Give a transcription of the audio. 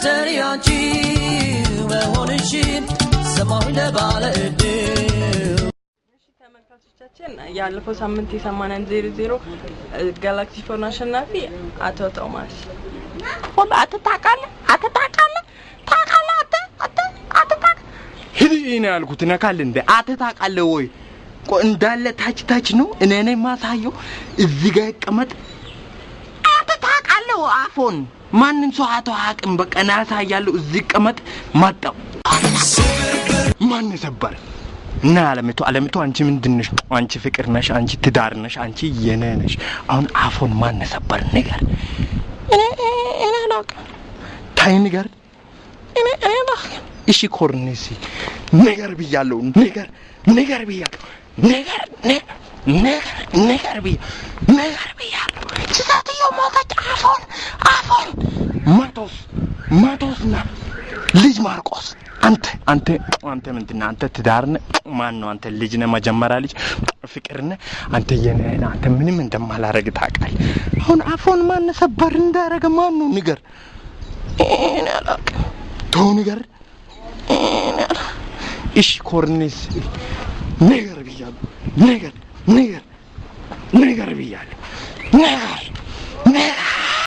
ተሪያንቺ መሆንሽን ሰማሁ ለባለእድ ተመልካቾቻችን ያለፈው ሳምንት የሰማነን 00 ጋላክሲ ፎን አሸናፊ አቶ ቶማስ ወላ አትታቃለ ሂዲና ያልኩት ነካል እንደ አትታቃለ ወይ እንዳለ ታች ነው እኔ ነኝ ማሳየው እዚህ ጋር ይቀመጥ አትታቃለ አፎን ማንንም ሰው አታውቅም በቃ ናሳያለሁ እዚህ ይቀመጥ ማጣው ማን ሰበር እና አለምቱ አንቺ ምንድነሽ አንቺ ፍቅር ነሽ አንቺ ትዳር ነሽ አንቺ የኔ ነሽ አሁን አፎን ማን ሰበር ነገር እኔ ላቅ ታይ ነገር እኔ ላቅ እሺ ኮርኔሲ ነገር ብያለሁ ነገር ብያለሁ ነገር ብያለሁ ስትዮ ሞተች አፎን ማቶስና ልጅ ማርቆስ አንተ ምንድነው አንተ ትዳርነ ማን ነው አንተ ልጅ ነህ መጀመሪያ ልጅ ፍቅርነ አንተ የኔና አንተ ምንም እንደማላረግ ታውቃለህ አሁን አፎን ማን ሰበር እንዳረገ ማን ነው ንገር እኔ ላቅ ተው ንገር እሺ ኮርኔስ ነገር ብያለሁ ነገር ብያለሁ ነገር